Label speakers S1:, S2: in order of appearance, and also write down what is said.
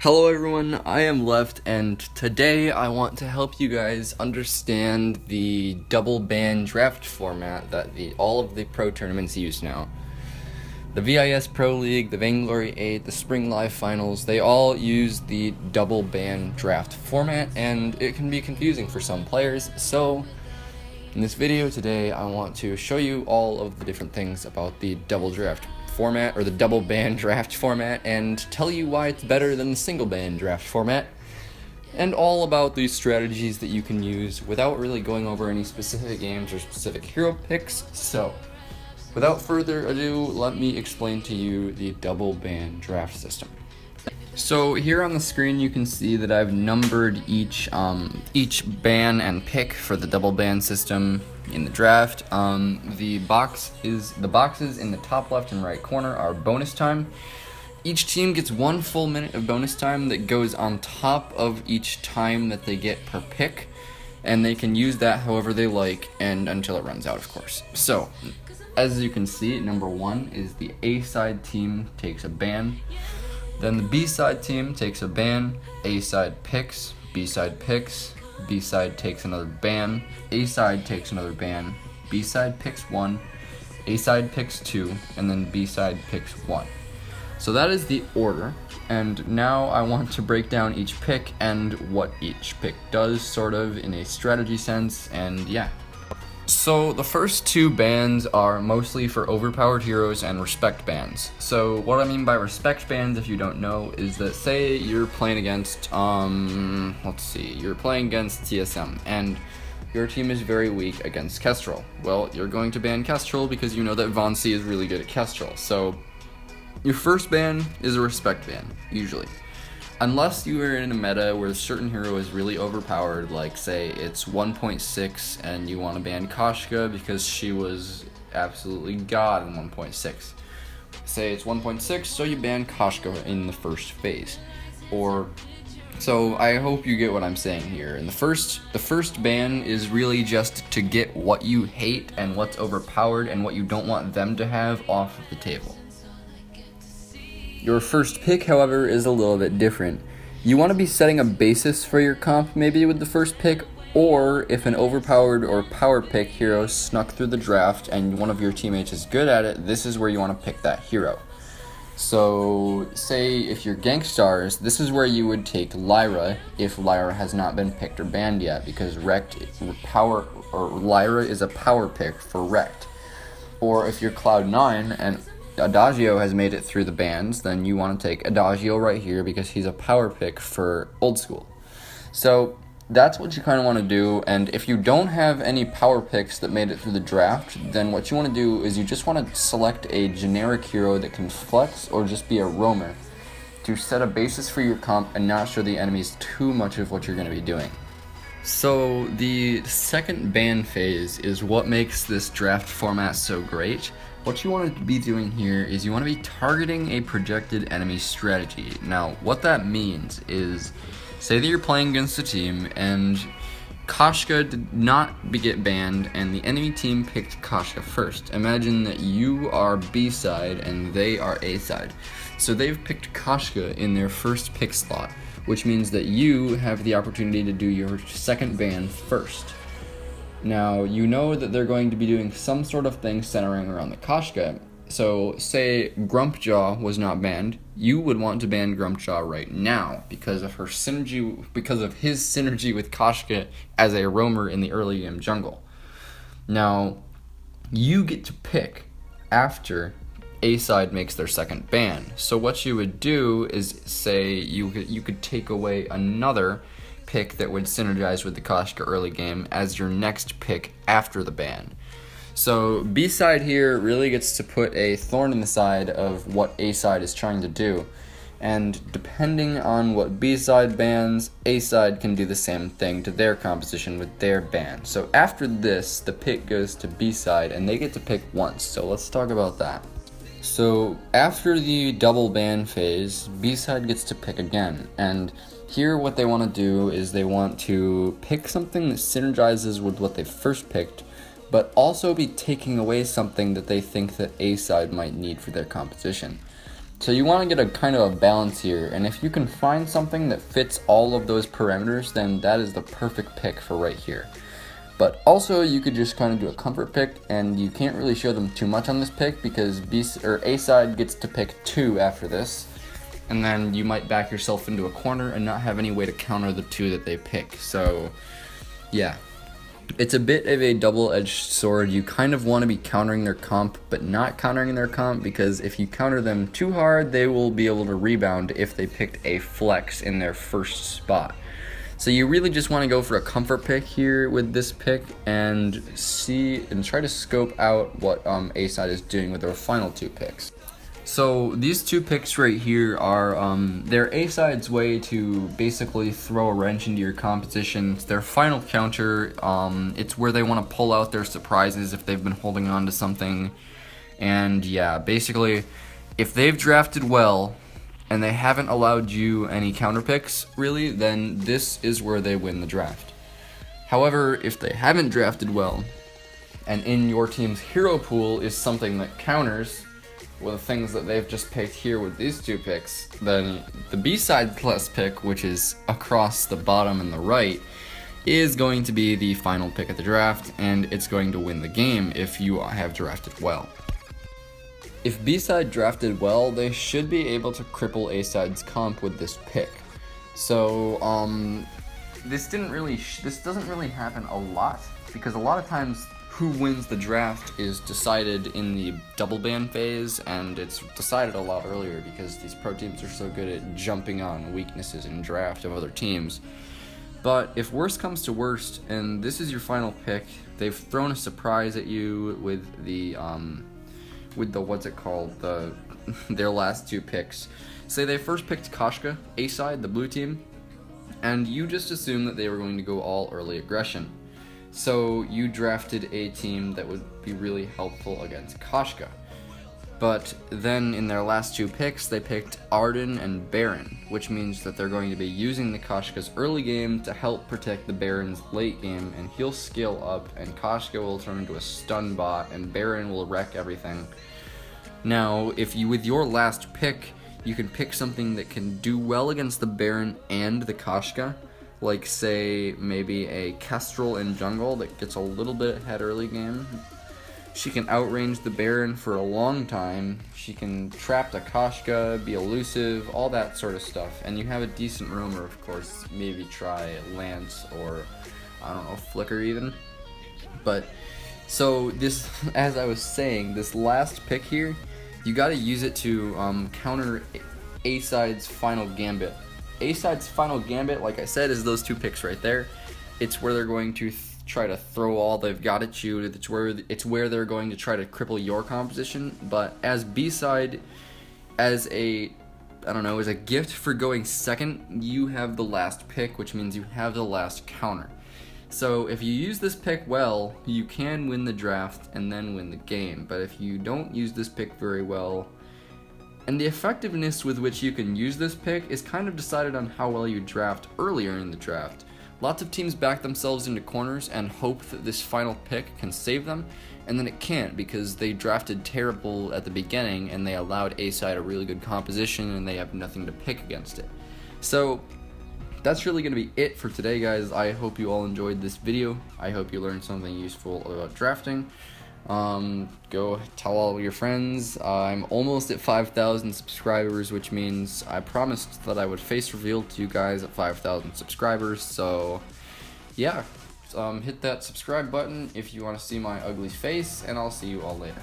S1: Hello everyone, I am Left, and today I want to help you guys understand the double ban draft format that all of the pro tournaments use now. The VIS Pro League, the Vainglory 8, the Spring Live Finals, they all use the double ban draft format, and it can be confusing for some players. So in this video today, I want to show you all of the different things about the double draft format, or the double ban draft format, and tell you why it's better than the single ban draft format, and all about the strategies that you can use without really going over any specific games or specific hero picks. So without further ado, let me explain to you the double ban draft system. So here on the screen you can see that I've numbered each ban and pick for the double ban system in the draft. The boxes in the top left and right corner are bonus time. Each team gets 1 full minute of bonus time that goes on top of each time that they get per pick, and they can use that however they like and until it runs out, of course. So as you can see, number 1 is the A side team takes a ban. Then the B side team takes a ban, A side picks, B side picks, B side takes another ban, A side takes another ban, B side picks 1, A side picks 2, and then B side picks 1. So that is the order, and now I want to break down each pick and what each pick does, sort of in a strategy sense, and yeah. So the first 2 bans are mostly for overpowered heroes and respect bans. So what I mean by respect bans, if you don't know, is that say you're playing against, you're playing against TSM and your team is very weak against Kestrel. Well, you're going to ban Kestrel because you know that Davinci is really good at Kestrel. So your first ban is a respect ban, usually. Unless you are in a meta where a certain hero is really overpowered, like say it's 1.6 and you want to ban Koshka because she was absolutely god in 1.6. Say it's 1.6, so you ban Koshka in the first phase. So I hope you get what I'm saying here. And the first ban is really just to get what you hate and what's overpowered and what you don't want them to have off of the table. Your first pick, however, is a little bit different. You want to be setting a basis for your comp maybe with the first pick, or if an overpowered or power pick hero snuck through the draft and one of your teammates is good at it, this is where you want to pick that hero. So say if you're Gankstars, this is where you would take Lyra if Lyra has not been picked or banned yet, because Lyra is a power pick for Wrecked. Or if you're Cloud9 and Adagio has made it through the bans, then you want to take Adagio right here because he's a power pick for Old School. So that's what you kind of want to do, and if you don't have any power picks that made it through the draft, then what you want to do is you just want to select a generic hero that can flex or just be a roamer to set a basis for your comp and not show the enemies too much of what you're going to be doing. So the second ban phase is what makes this draft format so great. What you want to be doing here is you want to be targeting a projected enemy strategy. Now, what that means is, say that you're playing against a team and Koshka did not get banned and the enemy team picked Koshka first. Imagine that you are B side and they are A side. So they've picked Koshka in their first pick slot, which means that you have the opportunity to do your second ban first. Now, you know that they're going to be doing some sort of thing centering around the Koshka. So, say Grumpjaw was not banned, you would want to ban Grumpjaw right now because of his synergy with Koshka as a roamer in the early game jungle. Now, you get to pick after A side makes their second ban. So what you would do is say you could take away another pick that would synergize with the Koshka early game as your next pick after the ban. So B side here really gets to put a thorn in the side of what A side is trying to do, and depending on what B side bans, A side can do the same thing to their composition with their ban. So after this, the pick goes to B side and they get to pick once. So let's talk about that. So after the double ban phase, B side gets to pick again, and here what they want to do is they want to pick something that synergizes with what they first picked, but also be taking away something that they think that A side might need for their composition. So you want to get a kind of a balance here, and if you can find something that fits all of those parameters, then that is the perfect pick for right here. But also you could just kind of do a comfort pick, and you can't really show them too much on this pick because A side gets to pick 2 after this, and then you might back yourself into a corner and not have any way to counter the 2 that they pick. So yeah, it's a bit of a double-edged sword. You kind of want to be countering their comp, but not countering their comp, because if you counter them too hard, they will be able to rebound if they picked a flex in their first spot. So you really just want to go for a comfort pick here with this pick and see and try to scope out what A side is doing with their final 2 picks. So these 2 picks right here are their A side's way to basically throw a wrench into your composition. It's their final counter. It's where they want to pull out their surprises if they've been holding on to something. And yeah, basically, if they've drafted well and they haven't allowed you any counter picks, really, then this is where they win the draft. However, if they haven't drafted well, and in your team's hero pool is something that counters with the things that they've just picked here with these 2 picks, then the B-side plus pick, which is across the bottom and the right, is going to be the final pick of the draft, and it's going to win the game if you have drafted well. If B-side drafted well, they should be able to cripple A-side's comp with this pick. So, this doesn't really happen a lot, because a lot of times who wins the draft is decided in the double ban phase, and it's decided a lot earlier because these pro teams are so good at jumping on weaknesses in draft of other teams. But if worst comes to worst, and this is your final pick, they've thrown a surprise at you with the their last 2 picks. Say they first picked Koshka, A side, the blue team, and you just assumed that they were going to go all early aggression. So you drafted a team that would be really helpful against Koshka. But then in their last 2 picks, they picked Arden and Baron, which means that they're going to be using the Koshka's early game to help protect the Baron's late game, and he'll scale up, and Koshka will turn into a stun bot, and Baron will wreck everything. Now, if you, with your last pick, you can pick something that can do well against the Baron and the Koshka, like say maybe a Kestrel in jungle that gets a little bit ahead early game. She can outrange the Baron for a long time. She can trap the Koshka, be elusive, all that sort of stuff. And you have a decent roamer, of course. Maybe try Lance or, I don't know, Flicker even. But, so this, as I was saying, this last pick here, you gotta use it to counter A-side's final gambit. A-side's final gambit, like I said, is those 2 picks right there. It's where they're going to try to throw all they've got at you. It's where they're going to try to cripple your composition. But as B-side, as a gift for going second, you have the last pick, which means you have the last counter. So if you use this pick well, you can win the draft and then win the game. But if you don't use this pick very well, and the effectiveness with which you can use this pick is kind of decided on how well you draft earlier in the draft. Lots of teams back themselves into corners and hope that this final pick can save them, and then it can't because they drafted terrible at the beginning and they allowed A-side a really good composition and they have nothing to pick against it. So that's really going to be it for today, guys. I hope you all enjoyed this video. I hope you learned something useful about drafting. Go tell all your friends. I'm almost at 5,000 subscribers, which means I promised that I would face reveal to you guys at 5,000 subscribers. So yeah, hit that subscribe button if you want to see my ugly face, and I'll see you all later.